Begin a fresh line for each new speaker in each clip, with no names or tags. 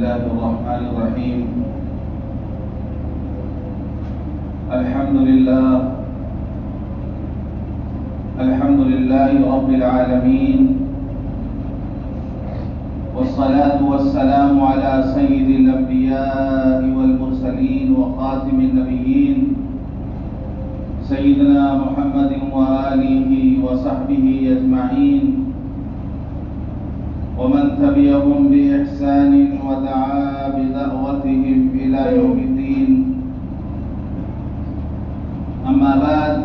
الله الرحمن الرحيم. الحمد لله رب العالمين، والصلاة والسلام على سيد الأنبياء والمرسلين وخاتم النبيين سيدنا محمد وآله وصحبه أجمعين، ومن تبعهم بإحسان ودعا بدعوتهم إلى يوم الدين. أما بعد،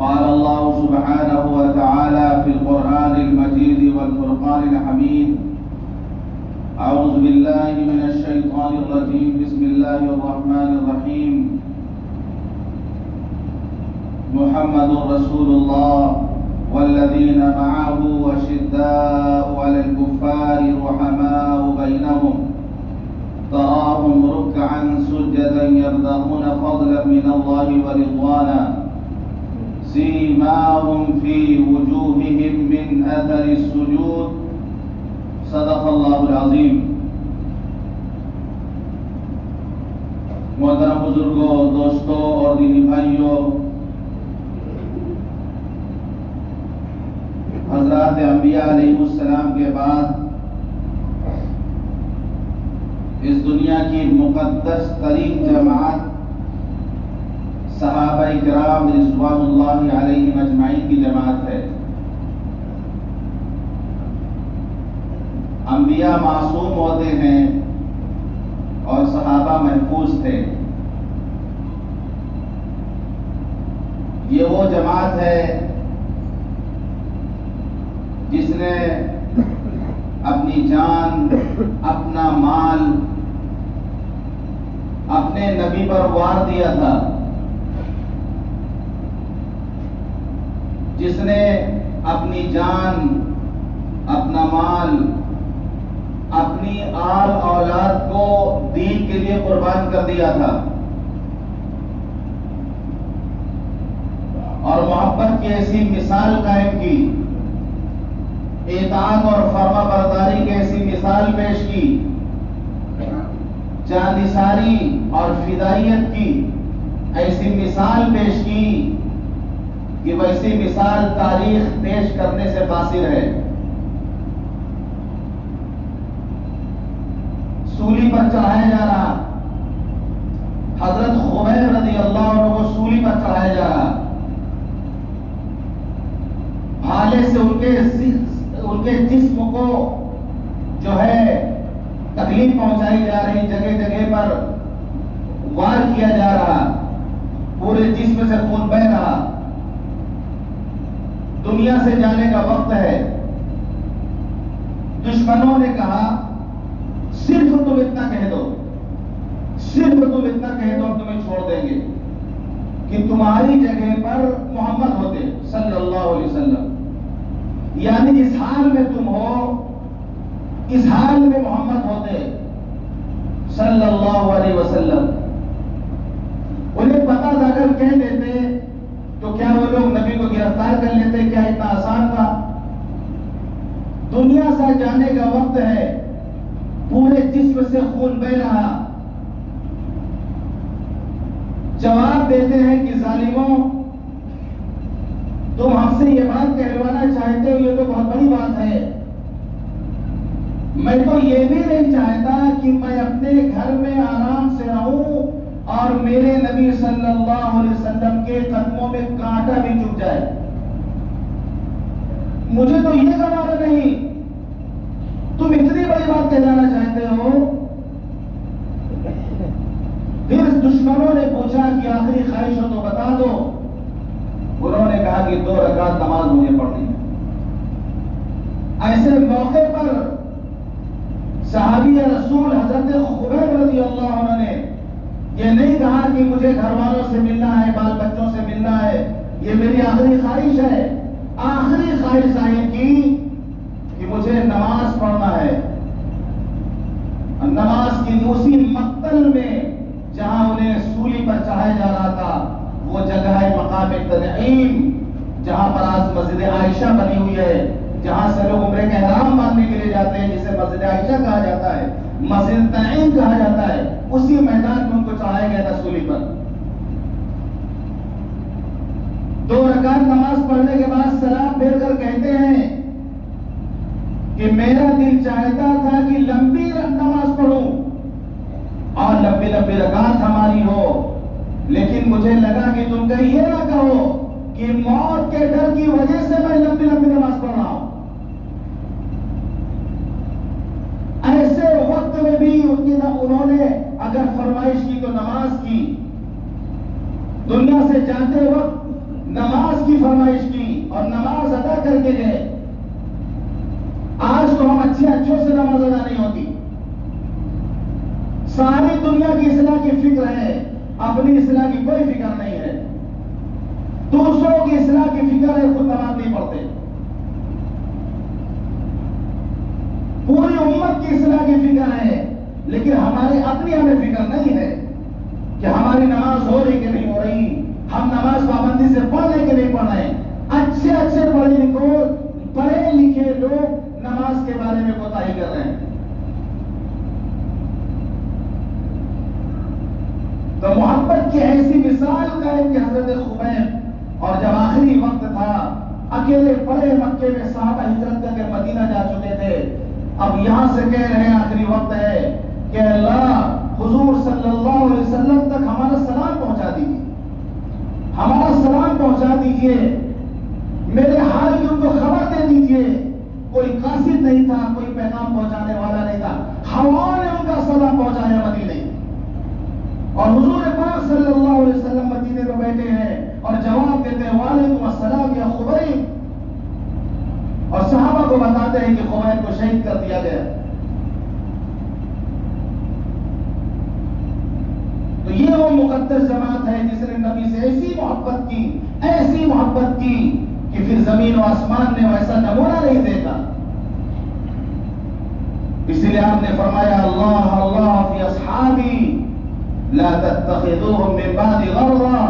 قال الله سبحانه وتعالى في القرآن المجيد والفرقان الحميد: أعوذ بالله من الشيطان الرجيم، بسم الله الرحمن الرحيم. محمد رسول الله والذين معه أشداء على الكفار رحماء بينهم، تراهم ركعا سجدا يبتغون فضلا من الله ورضوانا، سيماهم في وجوههم من أثر السجود. صدق اللہ العظیم. محترم بزرگوں، دوستوں اور دینی بھائیوں، حضرات انبیاء علیہ السلام کے بعد اس دنیا کی مقدس ترین جماعت صحابہ کرام رضوان اللہ علیہم اجمعین کی جماعت ہے. انبیاء معصوم ہوتے ہیں اور صحابہ محفوظ تھے. یہ وہ جماعت ہے جس نے اپنی جان، اپنا مال اپنے نبی پر وار دیا تھا، جس نے اپنی جان، اپنا مال، اپنی آل اولاد کو دین کے لیے قربان کر دیا تھا، اور محبت کی ایسی مثال قائم کی، اطاعت اور فرما برداری کی ایسی مثال پیش کی، جانثاری اور فدائیت کی ایسی مثال پیش کی کہ ویسی مثال تاریخ پیش کرنے سے قاصر ہے. سولی پر چڑھایا جا رہا، حضرت خبیب رضی اللہ عنہ کو سولی پر چڑھایا جا رہا، بھالے سے ان کے جسم کو جو ہے تکلیف پہنچائی جا رہی، جگہ جگہ پر وار کیا جا رہا، پورے جسم سے خون بہہ رہا. دنیا سے جانے کا وقت ہے. دشمنوں نے کہا صرف تم اتنا کہہ دو، صرف تم اتنا کہہ دو، ہم تمہیں چھوڑ دیں گے کہ تمہاری جگہ پر محمد ہوتے صلی اللہ علیہ وسلم. یعنی اس حال میں تم ہو، اس حال میں محمد ہوتے صلی اللہ علیہ وسلم. انہیں پتا تھا اگر کہہ دیتے تو کیا وہ لوگ نبی کو گرفتار کر لیتے؟ کیا اتنا آسان تھا؟ دنیا سے جانے کا وقت ہے، پورے جسم سے خون بہ رہا. جواب دیتے ہیں کہ ظالموں، تم ہم سے یہ بات کہلوانا چاہتے ہو، یہ تو بہت بڑی بات ہے. میں تو یہ بھی نہیں چاہتا کہ میں اپنے گھر میں آرام سے رہوں اور میرے نبی صلی اللہ علیہ وسلم کے قدموں میں کانٹا بھی چبھ جائے. مجھے تو یہ گوارا نہیں، تم اتنی بڑی بات کہلانا چاہتے ہو. پھر دشمنوں نے پوچھا کہ آخری خواہش ہو تو بتا دو. انہوں نے کہا کہ 2 رکعت نماز مجھے پڑھنی ہے. ایسے موقع پر صحابی رسول حضرت خبیب رضی اللہ عنہ نے یہ نہیں کہا کہ مجھے گھر والوں سے ملنا ہے، بال بچوں سے ملنا ہے، یہ میری آخری خواہش ہے. آخری خواہش ظاہر کی کہ مجھے نماز پڑھنا ہے. نماز کی اسی مقتل میں جہاں انہیں سولی پر چڑھایا جا رہا تھا، وہ جگہ ہے مقام تنعیم، جہاں پر آج مسجد عائشہ بنی ہوئی ہے. جہاں سے لوگ عمرے کا احرام باندھنے کے لیے جاتے ہیں، جسے مسجد عائشہ کہا جاتا ہے، مسجد تنعیم کہا جاتا ہے، اسی میدان میں ان کو چڑھایا گیا تھا سولی پر۔ 2 رکعت نماز پڑھنے کے بعد سلام پھیر کر کہتے ہیں کہ میرا دل چاہتا تھا کہ لمبی نماز پڑھوں اور لمبی لمبی رکعت ہماری ہو، لیکن مجھے لگا کہ تم کہیں یہ نہ کہو کہ موت کے ڈر کی وجہ سے میں لمبی لمبی نماز پڑھ رہا ہوں۔ ایسے وقت میں بھی انہوں نے اگر فرمائش کی تو نماز کی، دنیا سے جاتے وقت نماز کی فرمائش کی اور نماز ادا کر کے گئے۔ آج تو ہم اچھوں سے نماز ادا نہیں ہوتی، ساری دنیا کی اصلاح کی فکر ہے، اپنی اصلاح کی کوئی فکر نہیں ہے، دوسروں کی اصلاح کی فکر ہے، خود نماز نہیں پڑھتے۔ پوری امت کی اصلاح کی فکر ہے، لیکن ہماری اپنی ہمیں فکر نہیں ہے کہ ہماری نماز ہو رہی کہ نہیں ہو رہی، ہم نماز پابندی سے پڑھ رہے کہ نہیں پڑھ رہے۔ اچھے پڑھے لکھے لوگ نماز کے بارے میں کوتاہی کر رہے ہیں۔ تو محبت کی ایسی مثال قائم کہ حضرت خبیب، اور جب آخری وقت تھا، اکیلے پڑے مکے میں صحابہ ہجرت کر کے مدینہ جا چکے تھے، اب یہاں سے کہہ رہے ہیں آخری وقت ہے کہ اللہ حضور صلی اللہ علیہ وسلم تک ہمارا سلام پہنچا دیجیے، ہمارا سلام پہنچا دیجیے، میرے حال کی ان کو خبر دے دیجیے۔ کوئی قاصد نہیں تھا، کوئی پیغام پہنچانے والا نہیں تھا، ہوا نے ان کا سلام پہنچایا مدینے۔ اور حضور پاک صلی اللہ علیہ وسلم مدینے میں بیٹھے ہیں اور جواب دیتے ہیں وعلیکم السلام یا خبیب، اور صحابہ کو بتاتے ہیں کہ خبیب کو شہید کر دیا گیا۔ تو یہ وہ مقدس جماعت ہے جس نے نبی سے ایسی محبت کی کہ پھر زمین و آسمان نے ویسا نمونہ نہیں دیکھا۔ اسی لیے آپ نے فرمایا اللہ اللہ فی اصحابی لا تتخذوهم من بعد غرضا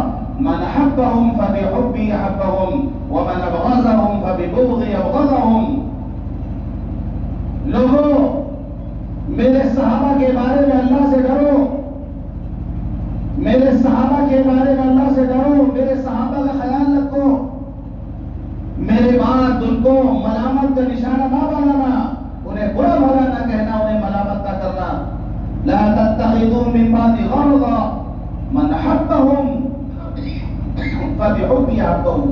من حبهم فبحبی احبهم ومن ابغضهم فببغضی ابغضهم۔ لوگوں میرے صحابہ کے بارے میں اللہ سے ڈرو، میرے صحابہ کے بارے میں اللہ سے ڈرو، میرے صحابہ کا خیال رکھو، میرے بعد ان کو ملامت کا نشانہ نہ بنانا، انہیں برا بھلا نہ کہنا، انہیں ملامت نہ کرنا۔ لا تتخذوا من بعد غرضا من حبهم فبحبی احبهم۔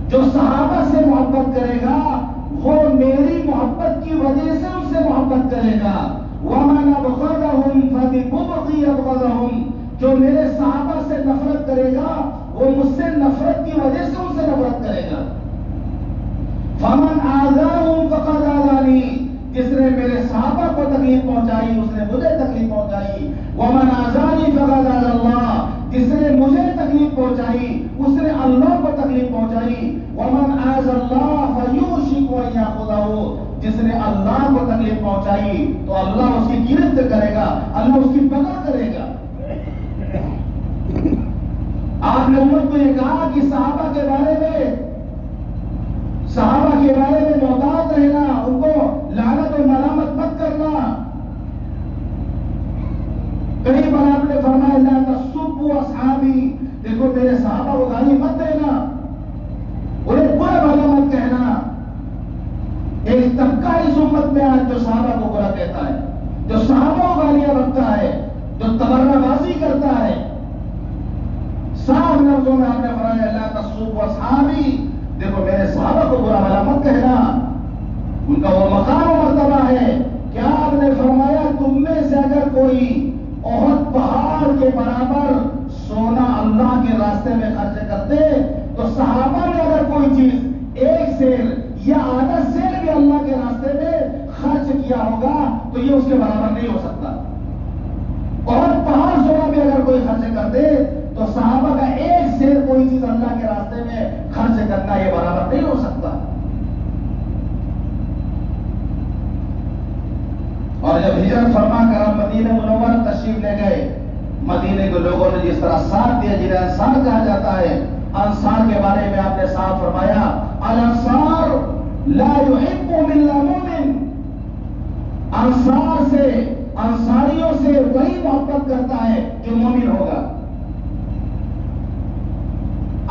جو صحابہ سے محبت کرے گا وہ میری محبت کی وجہ سے ان سے محبت کرے گا۔ ومن ابغضهم فببغضی ابغضهم۔ جو میرے صحابہ سے نفرت کرے گا وہ مجھ سے نفرت کی وجہ سے ان سے نفرت کرے گا۔ فمن آذاهم فقد آذانی۔ جس نے میرے صحابہ کو تکلیف پہنچائی اس نے مجھے تکلیف پہنچائی۔ ومن آذانی فقد آذى اللہ۔ جس نے مجھے تکلیف پہنچائی اس نے اللہ کو تکلیف پہنچائی۔ ومن آذى اللہ فیوشک ان یاخذہ۔ جس نے اللہ کو تکلیف پہنچائی تو اللہ اس کی گرفت کرے گا، اللہ اس کی پکڑ کرے گا۔ آپ نے امت کو یہ کہا کہ صحابہ کے بارے میں محتاط رہنا، ان کو لعنت اور ملامت مت کرنا۔ کئی بار آپ نے فرمایا لا تسبوا اصحابی، دیکھو میرے صحابہ کو گالی مت دینا، انہیں برا بھلا مت کہنا۔ ایک طبقہ اس امت میں آج جو صحابہ کو برا کہتا ہے، جو صحابہ کو گالیاں رکھتا ہے، جو تبرہ بازی کرتا ہے۔ صاف لفظوں میں آپ نے فرمایا لا تسبوا اصحابی، دیکھو میرے صحابہ کو برا بھلا مت کہنا، ان کا وہ مقام و مرتبہ ہے۔ کیا آپ نے فرمایا تم میں سے اگر کوئی احد پہاڑ کے برابر سونا اللہ کے راستے میں خرچ کرتے تو صحابہ نے اگر کوئی چیز ایک سیر یا آدھا سیر بھی اللہ کے راستے میں خرچ کیا ہوگا تو یہ اس کے برابر نہیں ہو سکتا۔ احد پہاڑ سونا بھی اگر کوئی خرچ کر دے تو صحابہ کا ایک سیر کوئی چیز اللہ کے راستے میں خرچ کرنا یہ برابر نہیں ہو سکتا۔ اور جب ہجرت فرما کر آپ مدینہ منورہ تشریف لے گئے، مدینے کے لوگوں نے جس طرح ساتھ دیا، جنہیں انصار کہا جاتا ہے، انصار کے بارے میں آپ نے صاف فرمایا الانصار لا يحبهم الا مومن، انصار سے، انصاریوں سے وہی محبت کرتا ہے جو مومن ہوگا.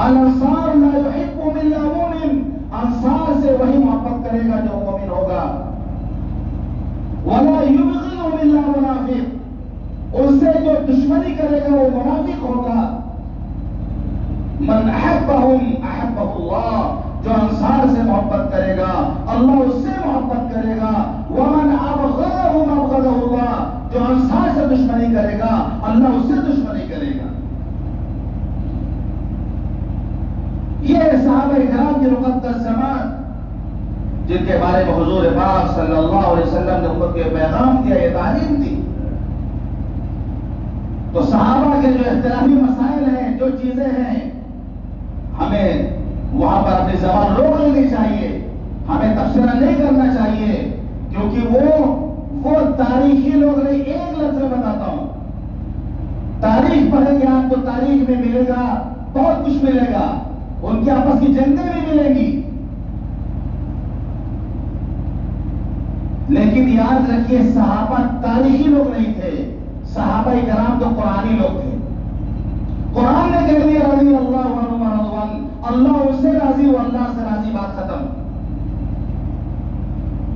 الانصار لا يحبهم الا مومن، انصار سے وہی محبت کرے گا جو مومن ہوگا. ولا يبغضهم الا منافق، اس سے جو دشمنی کرے گا وہ منافق ہوگا. من احبهم احبه اللہ، جو انصار سے محبت کرے گا اللہ اس سے محبت کرے گا. ومن ابغضهم ابغضه اللہ، جو انصار سے دشمنی کرے گا اللہ اس سے دشمنی کرے گا. یہ صحابہ کرام کی مقدس جماعت جن کے بارے میں حضور پاک صلی اللہ علیہ وسلم نے امت کے پیغام دیا، یہ تعلیم دی. تو صحابہ کے جو اختلافی مسائل ہیں، جو چیزیں ہیں، ہمیں وہاں پر اپنی زبان روک لینی چاہیے، ہمیں تبصرہ نہیں کرنا چاہیے، کیونکہ وہ تاریخی لوگ نہیں. ایک لفظ میں بتاتا ہوں، تاریخ پڑھیں گے آپ کو تاریخ میں ملے گا، بہت کچھ ملے گا، ان کی آپس کی جنگیں بھی ملیں گی، لیکن یاد رکھیے صحابہ تاریخی لوگ نہیں تھے، صحابہ کرام تو قرآنی لوگ تھے. قرآن نے کہہ دیا رضی اللہ عنہم ورضوان، اللہ اس سے راضی و اللہ سے راضی، بات ختم.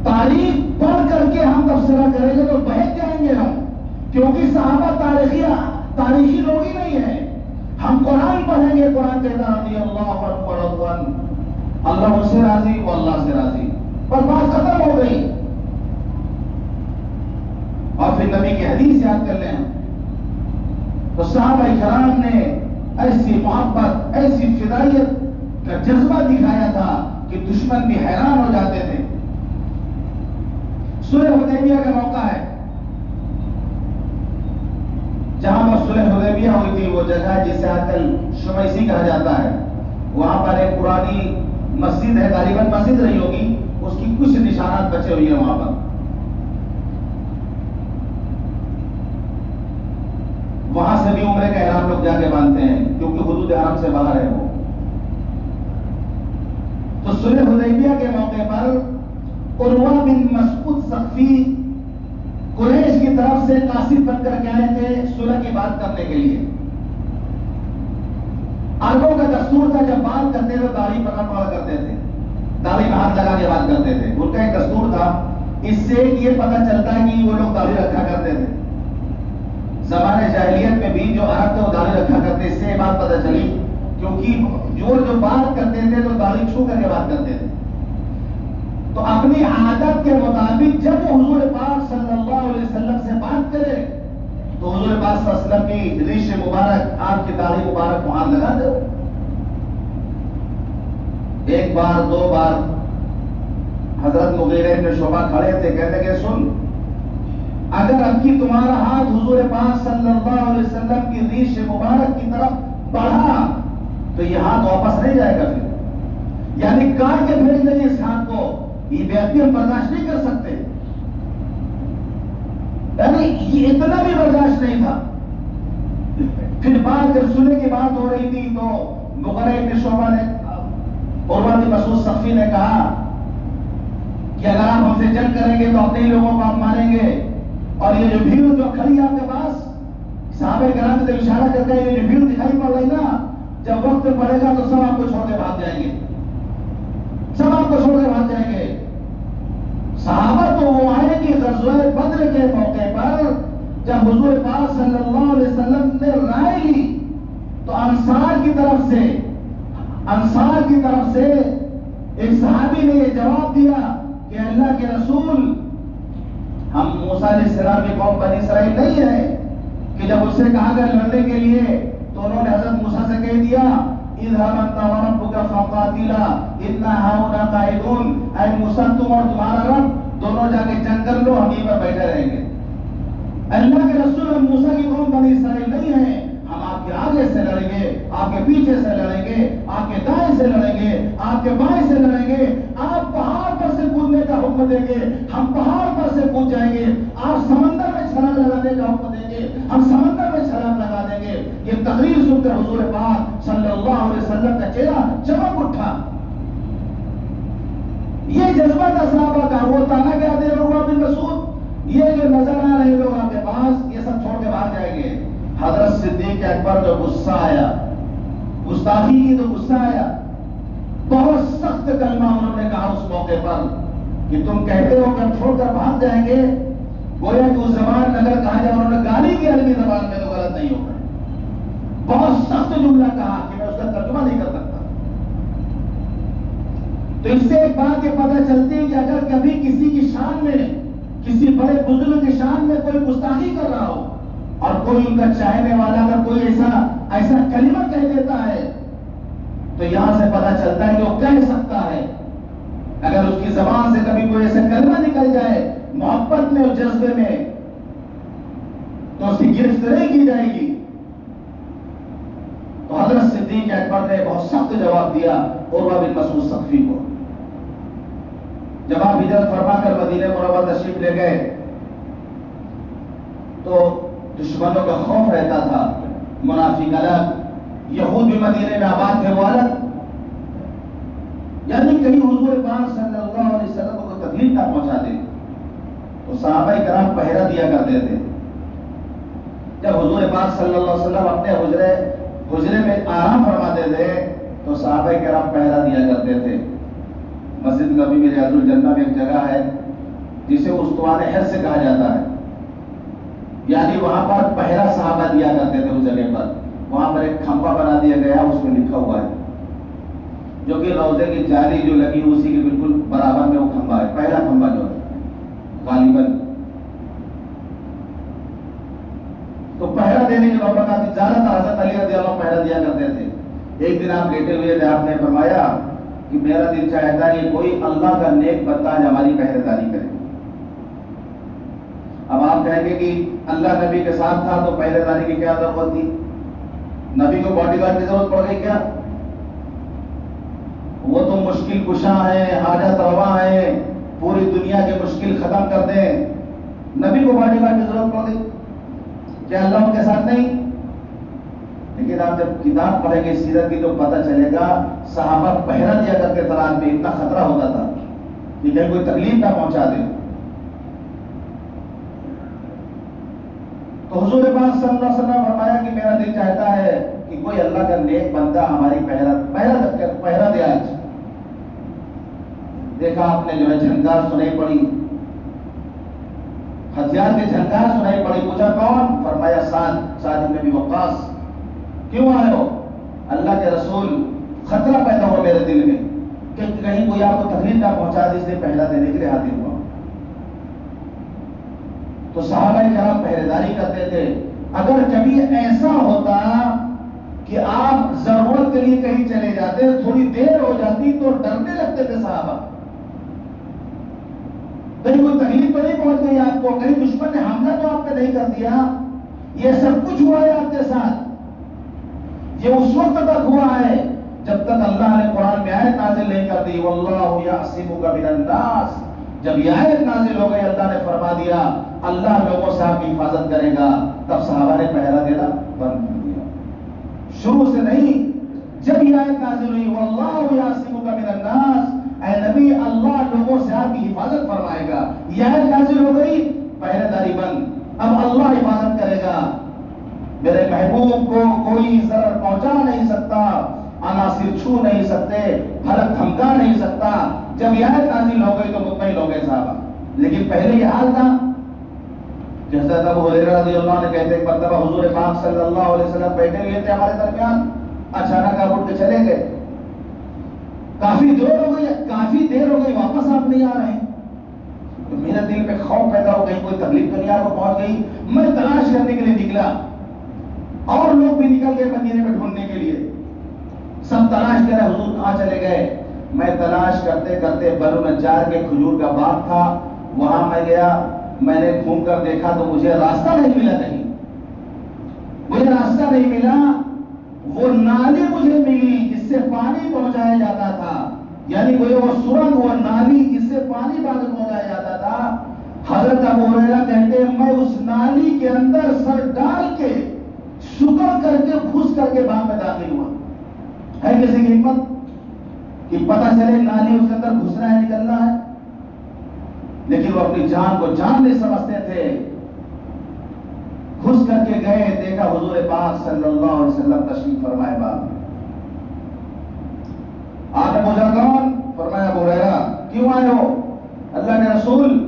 تاریخ پڑھ کر کے ہم تبصرہ کریں گے تو بہت جائیں گے ہم، کیونکہ صحابہ تاریخی لوگ ہی نہیں ہیں. ہم قرآن پڑھیں گے، قرآن کہتا رضی اللہ عنہم ورضوان، اللہ اس سے راضی و اللہ سے راضی، پر بات ختم ہو گئی. اور پھر نبی کی حدیث یاد کر لیں. تو صحابہ کرام نے ایسی محبت، ایسی فدائیت کا جذبہ دکھایا تھا کہ دشمن بھی حیران ہو جاتے تھے. صلح حدیبیہ کا موقع ہے، جہاں پر صلح حدیبیہ ہوئی تھی، وہ جگہ جسے آج کل شمیسی کہا جاتا ہے، وہاں پر ایک پرانی مسجد ہے، غالباً مسجد رہی ہوگی، اس کی کچھ نشانات بچے ہوئی ہیں وہاں پر. وہاں سے بھی عمرے کا احرام لوگ جا کے باندھتے ہیں، کیونکہ حدود حرم سے باہر ہے وہ. تو صلح حدیبیہ کے موقع پر عروہ بن مسعود ثقفی قریش کی طرف سے قاصد بن کر کے آئے تھے صلح کی بات کرنے کے لیے. عربوں کا دستور تھا جب بات کرتے تو داڑھی پکڑ کرتے تھے، داڑھی میں ہاتھ لگا کے بات کرتے تھے. ان کا ایک دستور تھا. اس سے یہ پتہ چلتا ہے کہ وہ لوگ داڑھی رکھا کرتے تھے. زمانے جاہلیت میں بھی جو عرب تھے وہ داڑھی رکھا کرتے، اس سے یہ بات پتہ چلی، کیونکہ جو بات کرتے تھے تو داڑھی چھو کر کے بات کرتے تھے. تو اپنی عادت کے مطابق جب وہ حضور پاک صلی اللہ علیہ وسلم سے بات کرے تو حضور پاک صلی اللہ علیہ وسلم کی ریش مبارک، آپ کی داڑھی مبارک کو ہاتھ لگا دو. ایک بار، دو بار حضرت مغیرہ بن شعبہ کھڑے تھے، کہتے کہ سن، اگر اب کی تمہارا ہاتھ حضور پاک صلی اللہ علیہ وسلم کی ریش مبارک کی طرف بڑھا تو یہ ہاتھ واپس نہیں جائے گا. پھر یعنی کاٹ کے پھینک دیں اس ہاتھ کو، یہ بے ادبی ہم برداشت نہیں کر سکتے. یعنی یہ اتنا بھی برداشت نہیں تھا. پھر بات جب سنے کی بات ہو رہی تھی تو مغیرہ بن شعبہ نے، عروہ بن مسعود ثقفی نے کہا کہ اگر آپ ہم سے جنگ کریں گے تو اپنے ہی لوگوں کو آپ ماریں گے، اور یہ جو بھیڑ جو کھڑی ہے آپ کے پاس، صحابہ کرام سے اشارہ کرتے ہیں، یہ جو بھیڑ دکھائی پڑ رہی نا، جب وقت پڑے گا تو سب آپ کو چھوڑ کے بھاگ جائیں گے، سب آپ کو چھوڑ کے بھاگ جائیں گے. صحابہ تو وہ آئے کہ غزوہ بدر کے موقع پر جب حضور پاک صلی اللہ علیہ وسلم نے رائے لی تو انصار کی طرف سے ایک صحابی نے یہ جواب دیا کہ اللہ کے رسول، ہم موسیٰ علیہ السلام کی قوم بنی اسرائیل نہیں ہے کہ جب اس سے کہا گیا لڑنے کے لیے تو انہوں نے حضرت موسیٰ سے کہہ دیا اذهب انت وربك فقاتلا انا هاهنا قاعدون، اے موسیٰ تم اور تمہارا رب دونوں جا کے جنگ کر لو، ہم یہیں پر بیٹھے رہیں گے. اللہ کے رسول، ہم موسیٰ کی قوم بنی اسرائیل نہیں ہیں، ہم آپ کے آگے سے لڑیں گے، آپ کے پیچھے سے لڑیں گے، آپ کے دائیں سے لڑیں گے، آپ کے بائیں سے لڑیں گے. آپ پہاڑ پر سے کودنے کا حکم دیں گے، ہم پہاڑ پر سے کود جائیں گے. آپ سمندر میں چھلانگ لگانے کا حکم دیں گے، ہم سمندر میں چھلانگ لگا دیں گے. یہ تقریر سن کر حضور پاک صلی اللہ علیہ وسلم کا چہرہ چمک اٹھا. یہ جذبہ تھا صحابہ کا. وہ تانا کیا دے عروہ بن مسعود، یہ جو نظر آ رہے لوگ آپ کے پاس، یہ سب چھوڑ کے باہر جائیں گے. حضرت صدیق اکبر جو غصہ آیا، گستاخی کی تو غصہ آیا، بہت سخت کلمہ انہوں نے کہا اس موقع پر کہ تم کہتے ہو کہ ہم چھوڑ کر بھاگ جائیں گے. گویا کہ اس زبان اگر کہا جائے انہوں نے گالی کی عربی زبان میں تو غلط نہیں ہوگا. بہت سخت جملہ کہا کہ میں اس کا ترجمہ نہیں کر سکتا. تو اس سے ایک بات یہ پتہ چلتی ہے کہ اگر کبھی کسی کی شان میں، کسی بڑے بزرگ کی شان میں کوئی گستاخی کر رہا ہو اور کوئی ان کا چاہنے والا اگر کوئی ایسا کلمہ کہہ دیتا ہے تو یہاں سے پتہ چلتا ہے کہ وہ کہہ سکتا ہے. اگر اس کی زبان سے کبھی کوئی ایسا کلمہ نکل جائے محبت میں اور جذبے میں تو اس کی گرفت نہیں کی جائے گی. تو حضرت صدیق اکبر نے بہت سخت جواب دیا عروہ بن مسعود ثقفی کو. جب آپ ہجرت فرما کر مدینہ منورہ تشریف لے گئے تو دشمنوں کا خوف رہتا تھا. منافق الگ، یہود بھی مدینے میں آباد تھے وہ الگ، یعنی کہیں حضور پاک صلی اللہ علیہ وسلم کو تکلیف نہ پہنچا دے. تو صحابہ کرام پہرا دیا کرتے تھے. جب حضور پاک صلی اللہ علیہ وسلم اپنے حجرے میں آرام فرماتے تھے تو صحابہ کرام پہرا دیا کرتے تھے. مسجد نبی میں ریاض الجنہ میں ایک جگہ ہے جسے استوان حرز سے کہا جاتا ہے، یعنی وہاں پر پہرا صحابہ دیا کرتے تھے. اس جگہ پر وہاں پر ایک کھمبا بنا دیا گیا، اس میں لکھا ہوا ہے جو کہ روضے کی جالی جو لگی اسی کے بالکل برابر میں وہ کھمبا ہے، پہلا کھمبا جو ہے غالباً. تو پہرا دینے کی نوبت آتی، زیادہ تر حضرت علی رضی اللہ پہرا دیا کرتے تھے. ایک دن آپ لیٹے ہوئے تھے، آپ نے فرمایا کہ میرا دل چاہتا ہے کہ کوئی اللہ کا نیک بندہ آج ہماری پہرے داری کرے. اب آپ کہیں گے کہ اللہ نبی کے ساتھ تھا تو پہرے داری کی کیا ضرورت تھی؟ نبی کو باڈی گارڈ کی ضرورت پڑ گئی کیا؟ وہ تو مشکل کشا ہے، حاجت روا ہے، پوری دنیا کے مشکل ختم کر دیں. نبی کو باڈی گارڈ کی ضرورت پڑ گئی، کیا اللہ ان کے ساتھ نہیں؟ لیکن آپ جب کتاب پڑھیں گے سیرت کی تو پتہ چلے گا صحابہ پہرا دیا کرتے تلاب میں، اتنا خطرہ ہوتا تھا کہ کہیں کوئی تکلیف نہ پہنچا دے. تو حضور پاک صلی اللہ علیہ وسلم فرمایا کہ میرا دل چاہتا ہے کہ کوئی اللہ کا نیک بندہ ہماری پہرا دے. آج دیکھا آپ نے جو ہے جھنکار سنائی پڑی، ہتھیار کے جھنکار سنائی پڑی. پوچھا کون؟ فرمایا سعد بن ابی وقاص. کیوں آئے ہو؟ اللہ کے رسول خطرہ پیدا ہوا میرے دل میں کہ کہیں کوئی آپ کو تکلیف نہ پہنچا دے، اس لیے پہلا دینے کے لیے حاضر ہوا. تو صحابہ کرام پہرے داری کرتے تھے. اگر کبھی ایسا ہوتا کہ آپ ضرورت کے لیے کہیں چلے جاتے، تھوڑی دیر ہو جاتی تو ڈرنے لگتے تھے صحابہ، کہیں کوئی تکلیف تو نہیں پہنچ گئی آپ کو، کہیں دشمن نے حملہ تو آپ نے نہیں کر دیا. یہ سب کچھ ہوا ہے آپ کے ساتھ، یہ اس وقت تک ہوا ہے جب تک اللہ نے قرآن میں آیت نازل نہیں کر دی واللہ یعصمک من الناس. جب یہ آیت نازل ہو گئی اللہ نے فرما دیا اللہ لوگوں سے آپ کی حفاظت کرے گا، تب صحابہ نے پہرا دینا بند کر دیا. شروع سے نہیں، جب یہ آیت نازل ہوئی واللہ یعصمک من الناس، اے نبی اللہ لوگوں سے آپ کی حفاظت فرمائے گا، یہ آیت نازل ہو گئی، پہرے داری بند، اب اللہ حفاظت کرے گا. میرے محبوب کو کوئی ضرر پہنچا نہیں سکتا، عناصر چھو نہیں سکتے، حلق دھمکا نہیں سکتا. جب یہ آیت نازل ہو گئی تو مطمئن ہو گئے صحابہ. لیکن پہلے یہ حال تھا. جیسا ابو ہریرہ رضی اللہ عنہ کہتے ہیں، ایک مرتبہ حضور پاک صلی اللہ علیہ وسلم بیٹھے ہوئے تھے ہمارے درمیان، اچانک آپ اٹھ کے چلے گئے. کافی دیر ہو گئی واپس آپ نہیں آ رہے ہیں. تو میرے دل میں خوف پیدا ہو گئی، کوئی تکلیف تو نہیں آپ کو پہنچ گئی. میں تلاش کرنے کے لیے نکلا، اور لوگ بھی نکل گئے مدینے میں ڈھونڈنے کے لیے. سب تلاش کر رہے حضور کہاں چلے گئے. میں تلاش کرتے کرتے بنو نجار کے کھجور کا باغ تھا، وہاں میں گیا. میں نے گھوم کر دیکھا تو مجھے راستہ نہیں ملا، کہیں مجھے راستہ نہیں ملا. وہ نالی مجھے ملی جس سے پانی پہنچایا جاتا تھا، یعنی وہ سرنگ، وہ نالی جس سے پانی بعد پہنچایا جاتا تھا. حضرت ابو ہریرہ کہتے ہیں میں اس نالی کے اندر سر ڈال کے شکر کر کے گھس کر کے باغ میں داخل ہوا. ہے کسی کی ہمت؟ کہ پتہ چلے نالی اس کے اندر گھسنا ہے نکلنا ہے، لیکن وہ اپنی جان کو جان نہیں سمجھتے تھے. گھس کر کے گئے، دیکھا حضور پاک صلی اللہ علیہ وسلم تشریف فرمائے باب. آپ نے پوچھا کون؟ فرمایا ابو ہریرہ. کیوں آئے ہو؟ اللہ کے رسول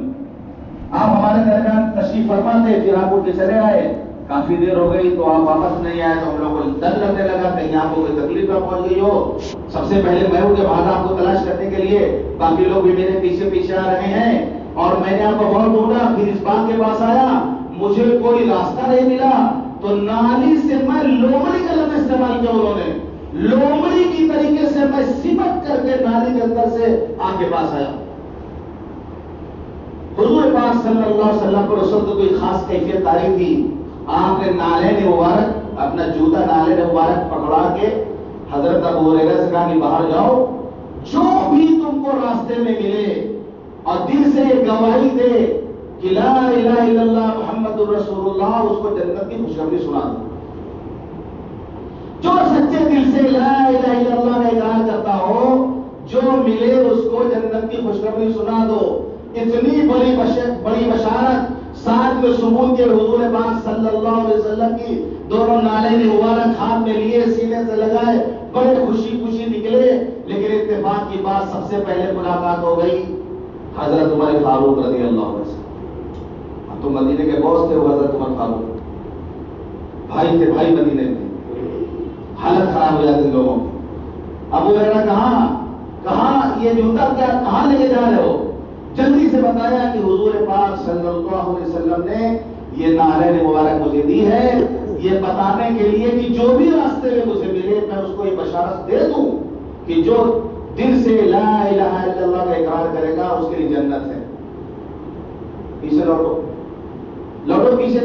آپ ہمارے درمیان تشریف فرما تھے، پھر آپ اٹھ کے چلے آئے، کافی دیر ہو گئی تو آپ واپس نہیں آئے، تو ہم لوگوں کو ڈر لگنے لگا کہیں آپ کو کوئی تکلیف نہ پہنچ گئی ہو. سب سے پہلے میں اٹھ کے بھاگا آپ کو تلاش کرنے کے لیے، باقی لوگ بھی میرے پیچھے پیچھے آ رہے ہیں، اور میں نے آپ کو بہت ڈھونڈا، پھر اس بات کے پاس آیا، مجھے کوئی راستہ نہیں ملا، تو نالی سے میں لومڑی کا لفظ استعمال کیا انہوں نے، لومڑی کی طریقے سے میں سمٹ کر کے نالی کے اندر سے آپ کے پاس آیا. حضور پاک صلی اللہ علیہ وسلم کو رسول کو کوئی خاص کیفیت آئی تھی. آپ نے نالے نے مبارک اپنا جوتا نالے نے مبارک پکڑا کے حضرت ابو ہریرہ سے کہا کہ باہر جاؤ، جو بھی تم کو راستے میں ملے اور دل سے یہ گواہی دے کہ لا الہ الا اللہ محمد الرسول اللہ، اس کو جنت کی خوشخبری سنا دو. جو سچے دل سے لا الہ الا اللہ کا اقرار کرتا ہو، جو ملے اس کو جنت کی خوشخبری سنا دو. اتنی بڑی بشارت، ساتھ میں ثبوت کے حضور پاک صلی اللہ علیہ وسلم کی دونوں نالے مبارک ہاتھ میں لیے سینے سے لگائے، بڑے خوشی خوشی نکلے. لیکن اتفاق کی بات، سب سے پہلے ملاقات ہو گئی حضرت عمر فاروق رضی اللہ عنہ سے. اب تو مدینے کے باس تھے وہ حضرت عمر فاروق، بھائی تھے، بھائی مدینے میں، حالت خراب ہو جاتی لوگوں کی. ابو ہریرہ کہاں یہ جوتا کیا کہاں لے کے جا رہے ہو؟ جلدی سے بتایا کہ حضور پاک صلی اللہ علیہ وسلم نے یہ نعلین مبارک مجھے دی ہے، یہ بتانے کے لیے کہ جو بھی راستے میں مجھے ملے میں اس کو یہ بشارت دے دوں کہ جو دل سے لا الہ الا اللہ کا اقرار کرے گا اس کے لیے جنت ہے. پیچھے لوٹو پیچھے.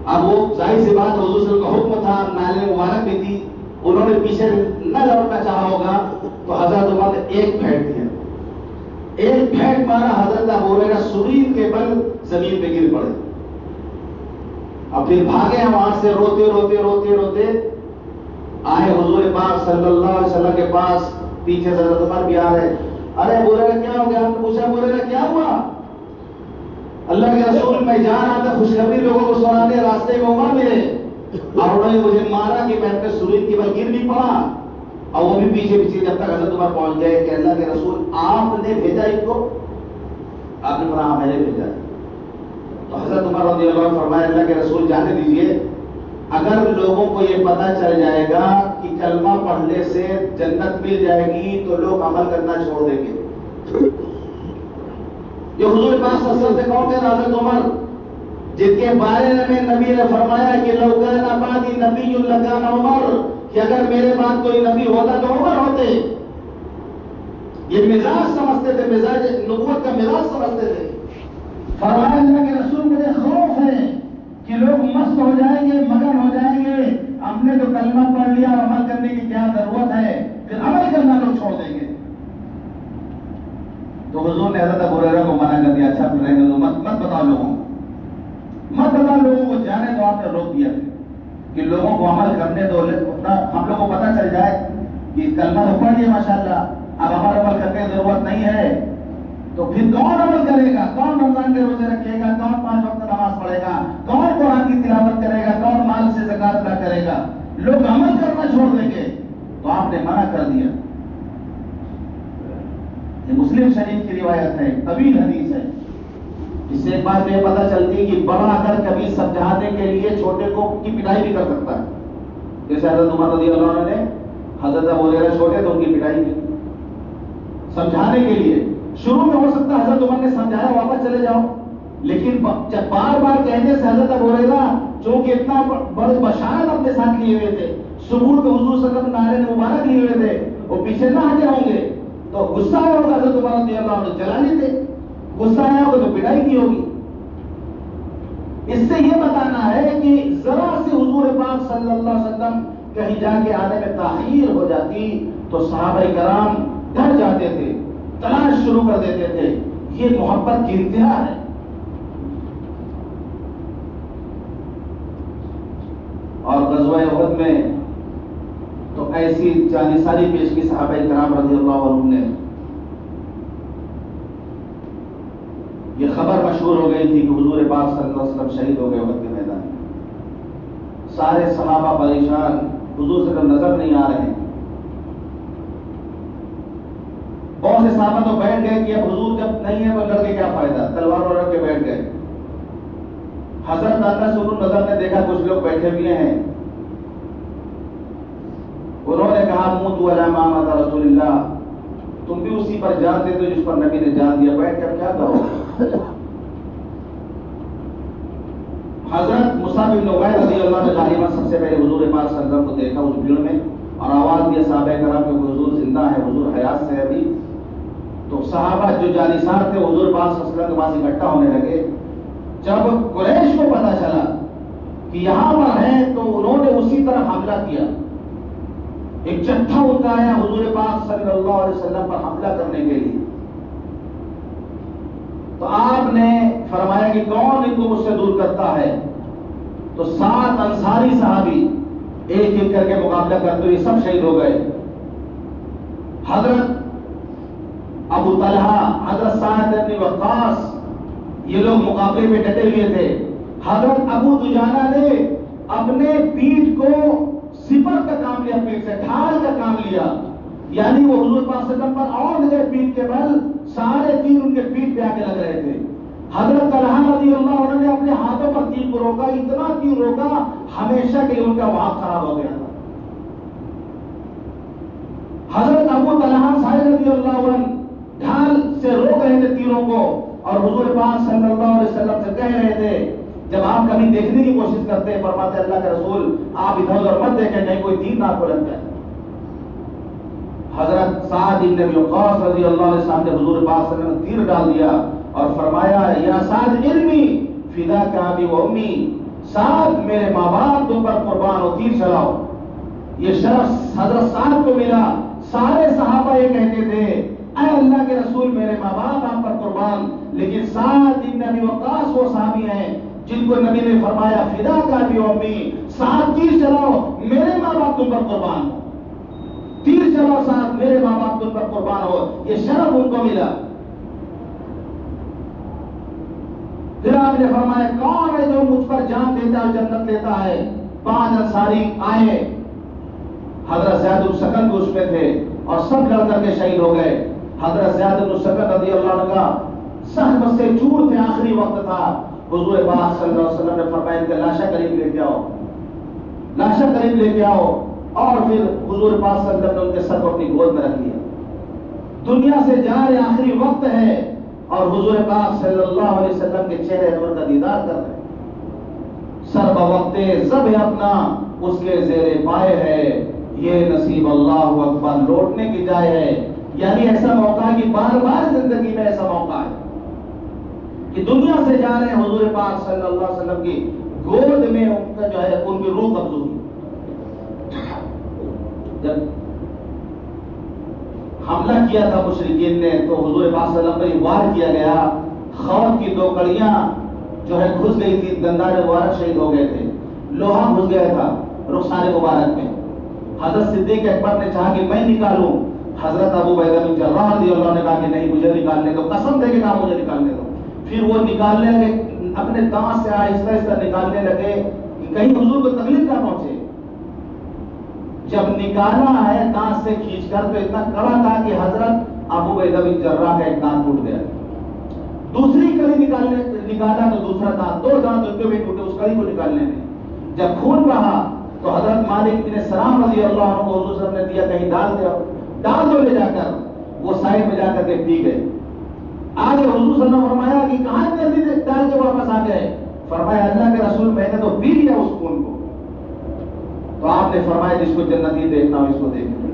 اب وہ ظاہر سی بات حضور صلی اللہ علیہ وسلم کا حکم تھا، نعلین مبارک بھی تھی، انہوں نے پیچھے نہ لوٹنا چاہا ہوگا تو حضرت عمر نے ایک پھینک دیا، ایک پھینک مارا، حضرت ابو ہریرہ سرین کے بل زمین پہ گر پڑے. اب پھر بھاگے وہاں سے روتے روتے روتے روتے آئے حضور پاک صلی اللہ علیہ وسلم کے پاس. پیچھے حضرت عمر بھی آ رہے. ارے ابو ہریرہ کیا ہو گیا؟ ہم نے پوچھا ابو ہریرہ کیا ہوا؟ اللہ کے رسول میں جا رہا تھا خوشخبری لوگوں کو سنانے، راستے میں عمر ملے اور انہوں نے مجھے مارا کہ میں اپنے سرین کی بل گر بھی پڑا، اور وہ بھی پیچھے پیچھے جب تک حضرت عمر پہنچ گئے کہ اللہ کے رسول آپ نے بھیجا ان کو؟ آپ نے کہا میں نے بھیجا. تو حضرت عمر رضی اللہ عنہ فرمایا اللہ کے رسول جانے دیجئے، اگر لوگوں کو یہ پتہ چل جائے گا کہ کلمہ پڑھنے سے جنت مل جائے گی تو لوگ عمل کرنا چھوڑ دیں گے. یہ حضور پاک صلی اللہ علیہ وسلم سے کون کہہ رہا؟ حضرت عمر، جن کے بارے میں نبی نے فرمایا کہ لو کان بعدی نبی لکان عمر، کہ اگر میرے بعد کوئی نبی ہوتا تو عمر ہوتے. یہ مزاج سمجھتے تھے، مزاج نبوت کا مزاج سمجھتے تھے. فرمایا اللہ کے رسول مجھے خوف ہے کہ لوگ مست ہو جائیں گے، مگن ہو جائیں گے، ہم نے تو کلمہ پڑھ لیا، عمل کرنے کی کیا ضرورت ہے، پھر عمل کرنا لوگ چھوڑ دیں گے. تو حضور نے حضرت ابو ہریرہ کو منع کر دیا، اچھا پھر رہنے دو، مت بتاؤ لوگوں کو، مت بتاؤ لوگوں کو، جانے تو آپ نے روک دیا کہ لوگوں کو عمل کرنے دو. ہم لوگوں کو پتہ چل جائے کہ کلمہ تو پڑھ لیا ماشاءاللہ، اب عمل کرنے کی ضرورت نہیں ہے، تو پھر کون عمل کرے گا؟ کون رمضان کے روزے رکھے گا؟ کون 5 وقت نماز پڑھے گا؟ کون قرآن کی تلاوت کرے گا؟ کون مال سے زکات ادا کرے گا؟ لوگ عمل کرنا چھوڑ دیں گے. تو آپ نے منع کر دیا. یہ مسلم شریف کی روایت ہے، طویل حدیث ہے. اس سے ایک بات یہ پتہ چلتی ہے کہ بڑا اگر کبھی سمجھانے کے لیے چھوٹے کو کی پٹائی بھی کر سکتا ہے. جیسے حضرت عمر رضی اللہ عنہ نے حضرت ابو ہریرہ چھوٹے تو ان کی پٹائی کی سمجھانے کے لیے. شروع میں ہو سکتا ہے حضرت عمر نے سمجھایا واپس چلے جاؤ، لیکن جب بار بار کہنے سے حضرت ابو ہریرہ چونکہ اتنا بڑے بشارت اپنے ساتھ لیے ہوئے تھے، ثبوت حضور صلی اللہ علیہ وسلم نعرین مبارک لیے ہوئے تھے، وہ پیچھے نہ ہٹے ہوں گے تو غصہ آیا ہوگا. حضرت عمر رضی اللہ عنہ جلا لیتے، غصہ آیا ہوگا تو پٹائی کی ہوگی. اس سے یہ بتانا ہے کہ ذرا سے حضور پاک صلی اللہ علیہ وسلم کہیں جا کے آنے میں تاخیر ہو جاتی تو صحابہ کرام ڈر جاتے تھے، تلاش شروع کر دیتے تھے. یہ محبت کی انتہا ہے. اور غزوہ احد میں تو ایسی جانساری پیش کی صحابہ کرام رضی اللہ عنہم نے. یہ خبر مشہور ہو گئی تھی کہ حضور پاک صلی اللہ علیہ وسلم شہید ہو گئے احد کے میدان میں. سارے صحابہ پریشان، حضور سے نظر نہیں آ رہے ہیں. بہت سے صحابہ تو بیٹھ گئے کہ اب حضور جب نہیں ہے تو لڑ کے کیا فائدہ، تلوار اور رکھ کے بیٹھ گئے. حضرت انس بن نضر نے دیکھا کچھ لوگ بیٹھے ہوئے ہیں. انہوں نے کہا موتوا علی ما مات رسول اللہ، تم بھی اسی پر جان دیتے ہو جس پر نبی نے جان دیا، بیٹھ کر کیا کرو. حضرت مصعب بن عمیر رضی اللہ عنہ غالباً سب سے پہلے حضور پاک صلی اللہ علیہ وسلم کو دیکھا اس بھیڑ میں، اور آواز دیا صحابہ کرام کہ حضور زندہ ہے، حضور حیات سے ہے ابھی. تو صحابہ جو جانثار تھے حضور پاک صلی اللہ علیہ وسلم کے پاس اکٹھا ہونے لگے. جب قریش کو پتا چلا کہ یہاں پر ہے تو انہوں نے اسی طرح حملہ کیا. ایک جتھا ان کا آیا حضور پاک صلی اللہ علیہ وسلم پر حملہ کرنے کے لیے. تو آپ نے فرمایا کہ کون ان کو مجھ سے دور کرتا ہے. تو 7 انصاری صحابی ایک ایک کر کے مقابلہ کرتے ہوئے سب شہید ہو گئے. حضرت ابو طلحہ، حضرت سعد بن وقاص، یہ لوگ مقابلے میں ڈٹے ہوئے تھے. حضرت ابو دجانہ نے اپنے پیٹھ کو سپر کا کام لیا، پیٹھ سے ڈھال کا کام لیا، یعنی وہ حضور پاک صلی اللہ علیہ وسلم پر اور لگے پیٹھ کے بل، سارے تیر ان کے پیٹھ پہ آ کے لگ رہے تھے. حضرت طلحہ رضی اللہ عنہ نے اپنے ہاتھوں پر تیر کو روکا، اتنا تیر روکا ہمیشہ کے لیے ان کا وہاں خراب ہو گیا تھا. حضرت ابو طلحہ صاحب رضی اللہ عنہ ڈھال سے روک رہے تھے تیروں کو، اور حضور پاک صلی اللہ علیہ وسلم سے کہہ رہے تھے، جب آپ کبھی دیکھنے کی کوشش کرتے ہیں فرماتے اللہ کے رسول آپ ادھر ادھر مت دیکھیں نہیں کوئی تیر آپ کو لگ جائے. حضرت سعد بن ابی وقاص رضی اللہ عنہ سامنے حضور پاک صلی اللہ علیہ وسلم نے تیر ڈال دیا اور فرمایا یا سعد علمی فداک ابی و امی، سعد میرے ماں باپ تم پر قربان ہو، تیر چلاؤ. یہ شرف حضرت سعد کو ملا. سارے صحابہ یہ کہتے تھے اے اللہ کے رسول میرے ماں باپ آپ پر قربان، لیکن سعد بن ابی وقاص وہ صحابی ہیں جن کو نبی نے فرمایا فداک ابی و امی، سعد تیر چلاؤ میرے ماں باپ تم پر قربان ہو، تیر چلاؤ سعد میرے ماں باپ تم پر قربان ہو. یہ شرف ان کو ملا. پھر آپ نے فرمایا کون ہے جو مجھ پر جان دیتا ہے جنت لیتا ہے. 5 انصاری آئے، حضرت زید بن سکن بھی اس میں تھے اور سب لڑ کر کے شہید ہو گئے. حضرت زید بن سکن رضی اللہ عنہ کا سہم سے چور تھے، آخری وقت تھا. حضور پاک صلی اللہ علیہ وسلم نے فرمایا ان کا لاشا قریب لے کے آؤ، لاشا قریب لے کے آؤ، اور پھر حضور پاک صلی اللہ علیہ وسلم نے ان کے سر کو اپنی گود میں رکھ لیا. دنیا سے جا رہے آخری وقت ہے اور حضور پاک صلی اللہ علیہ وسلم کے چہرے انور کا دیدار کر رہے ہیں. سر بوقت زب اپنا اس کے زیر پائے ہے، یہ نصیب اللہ اکبر لوٹنے کی جائے ہے. یعنی ایسا موقع ہے کہ بار بار زندگی میں ایسا موقع ہے کہ دنیا سے جا رہے ہیں حضور پاک صلی اللہ علیہ وسلم کی گود میں ان کا جو ہے ان کی روح قبض ہوئی. جب حملہ کیا تھا مشرکین نے تو حضور پاک صلی اللہ علیہ وسلم پر وار کیا گیا. خور کی 2 کڑیاں جو ہے گھس گئی تھی، دندار مبارک شہید ہو گئے تھے، لوہا گھس گیا تھا رخسار مبارک میں. حضرت صدیق اکبر نے چاہا کہ میں نکالوں، حضرت ابو عبیدہ بن جراح رضی اللہ عنہ نے کہا کہ نہیں مجھے نکالنے دو، قسم دے کے کہا مجھے نکالنے دو. پھر وہ نکالنے لگے، اپنے دانت سے آہستہ آہستہ نکالنے لگے کہ کہیں حضور کو تکلیف نہ پہنچے. جب نکالا ہے دانت سے کھینچ کر تو اتنا کڑا تھا کہ حضرت ابو عبیدہ بن جراح کا ایک دانت ٹوٹ گیا. دوسری کڑی نکالا تو دوسرا دانت، 2 دانت ان کے بھی ٹوٹے اس کڑی کو نکالنے میں. جب خون بہا تو حضرت مالک بن سلام رضی اللہ عنہ کو حضور صلی اللہ علیہ وسلم نے دیا کہیں ڈال دو لے جا کر. وہ سائڈ میں جا کر کے پی گئے. آگے حضور صلی اللہ علیہ وسلم نے فرمایا کہ کہاں جلدی سے ڈال کے واپس آ گئے. فرمایا اللہ کے رسول میں نے تو پی لیا اس خون کو. تو آپ نے فرمایا جس کو جنتی دیکھنا ہو اس کو دیکھنا.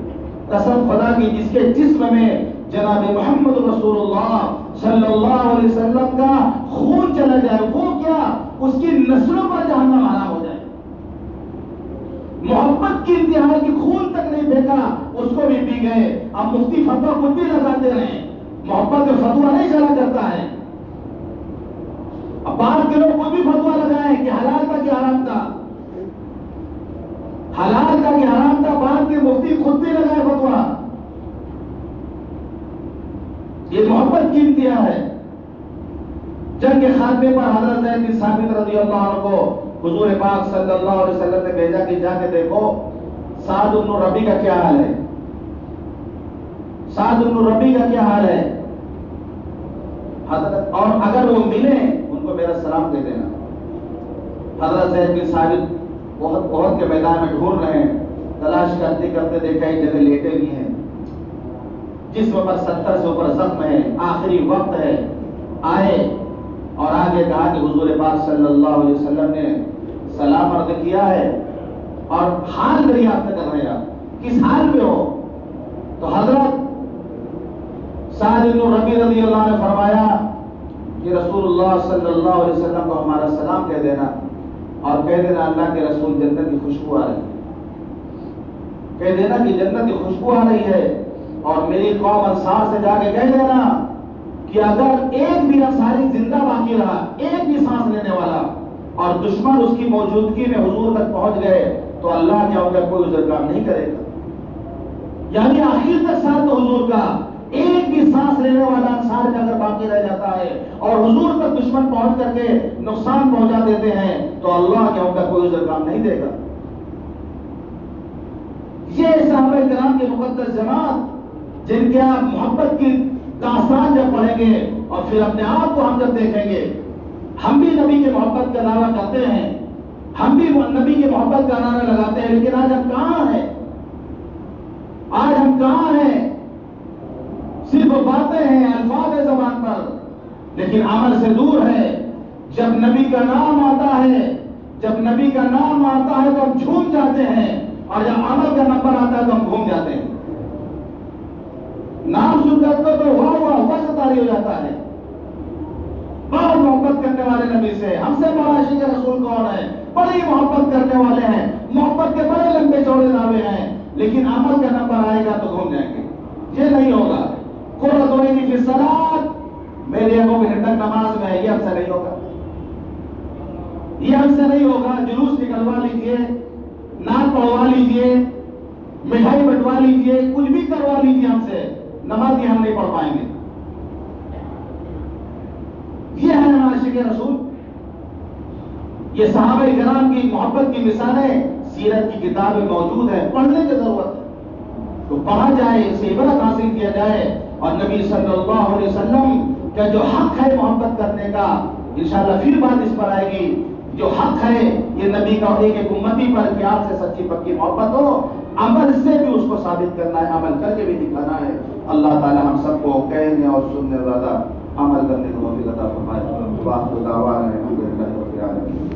قسم خدا کی جس کے جسم میں جناب محمد رسول اللہ صلی اللہ علیہ وسلم کا خون چلا جائے وہ کیا اس کی نسلوں پر جہنم حرام ہو جائے. محبت کی انتہا کی خون تک نہیں پھینکا اس کو بھی پی گئے. اب مفتی فتویٰ خود بھی لگاتے رہے، محبت میں فتویٰ نہیں چلا کرتا ہے. اب بعد کے لوگ خود بھی فتویٰ لگائیں کہ حلال کا کہ حرام کا، حلال کا کہ حرام کا. بعد کے مفتی سب جیت دیا ہے. جنگ کے خاتمے پر حضرت زید بن ثابت رضی اللہ عنہ کو حضور پاک صلی اللہ علیہ وسلم نے بھیجا کہ جا کے دیکھو سعد بن ربیع کا کیا حال ہے. سعد بن ربیع کا کیا حال ہے حضرت، اور اگر وہ ملیں ان کو میرا سلام دے دینا. حضرت زید بن ثابت بہت کے میدان میں ڈھونڈ رہے ہیں، تلاش کرتے کرتے دیکھا ایک جگہ لیٹے بھی ہیں، جسم پر 70 سے اوپر زخم ہے، آخری وقت ہے. آئے اور آگے کہا کہ حضور پاک صلی اللہ علیہ وسلم نے سلام عرض کیا ہے اور حال دریافت کر رہے ہیں، کس حال میں ہو؟ تو حضرت سعد بن ربیع رضی اللہ عنہ نے فرمایا کہ رسول اللہ صلی اللہ علیہ وسلم کو ہمارا سلام کہہ دینا اور کہہ دینا اللہ کے رسول جنت کی خوشبو آ رہی ہے. کہہ دینا کہ جنت کی خوشبو آ رہی ہے. اور میری قوم انصار سے جا کے کہہ دینا کہ اگر ایک بھی انصاری زندہ باقی رہا، ایک بھی سانس لینے والا، اور دشمن اس کی موجودگی میں حضور تک پہنچ گئے تو اللہ کے ان کا کوئی عذر کام نہیں کرے گا. یعنی آخر تک ساتھ تو حضور کا ایک بھی سانس لینے والا انصار کا اگر باقی رہ جاتا ہے اور حضور تک دشمن پہنچ کر کے نقصان پہنچا دیتے ہیں تو اللہ کے ان کا کوئی عذر کام نہیں دے گا. یہ صحابہ کرام کی مقدس جماعت جن کے آپ محبت کی داستان جب پڑھیں گے اور پھر اپنے آپ کو ہم جب دیکھیں گے، ہم بھی نبی کی محبت کا دعویٰ کرتے ہیں، ہم بھی نبی کی محبت کا نعرہ لگاتے ہیں، لیکن آج ہم کہاں ہیں؟ آج ہم کہاں ہیں؟ صرف باتیں ہیں، الفاظ ہے زبان پر، لیکن عمل سے دور ہے. جب نبی کا نام آتا ہے، جب نبی کا نام آتا ہے تو ہم جھوم جاتے ہیں، اور جب عمل کا نمبر آتا ہے تو ہم گھوم جاتے ہیں. نام سن کر تو ہوا سے طاری ہو جاتا ہے. بہت محبت کرنے والے نبی سے، ہم سے بڑا عاشق رسول کون ہے؟ بڑی محبت کرنے والے ہیں، محبت کے بڑے لمبے چوڑے دعوے ہیں، لیکن عمل کا نمبر آئے گا تو گھوم جائیں گے. یہ نہیں ہوگا. قرۃ عینی فی الصلاۃ، میری آنکھوں کی ٹھنڈک نماز میں ہے، یہ ہم سے نہیں ہوگا. یہ ہم سے نہیں ہوگا. جلوس نکلوا لیجئے، نعت پڑھوا لیجئے، مٹھائی بٹوا لیجئے، کچھ بھی کروا لیجئے ہم سے، نماز ہم نہیں پڑھ پائیں گے. یہ ہے عاشق رسول. یہ صحابہ کرام کی محبت کی مثالیں سیرت کی کتاب میں موجود ہے، پڑھنے کی ضرورت ہے تو پڑھا جائے، اس سے عبرت حاصل کیا جائے. اور نبی صلی اللہ علیہ وسلم کا جو حق ہے محبت کرنے کا، انشاءاللہ پھر بات اس پر آئے گی. جو حق ہے یہ نبی کا ایک ایک امتی پر کہ آپ سے سچی پکی محبت ہو، عمل سے بھی اس کو ثابت کرنا ہے، عمل کر کے بھی دکھانا ہے. اللہ تعالی ہم سب کو کہنے اور سننے زیادہ عمل کرنے کو توفیق عطا فرمائے. واخر دعوانا الحمدللہ رب العالمین.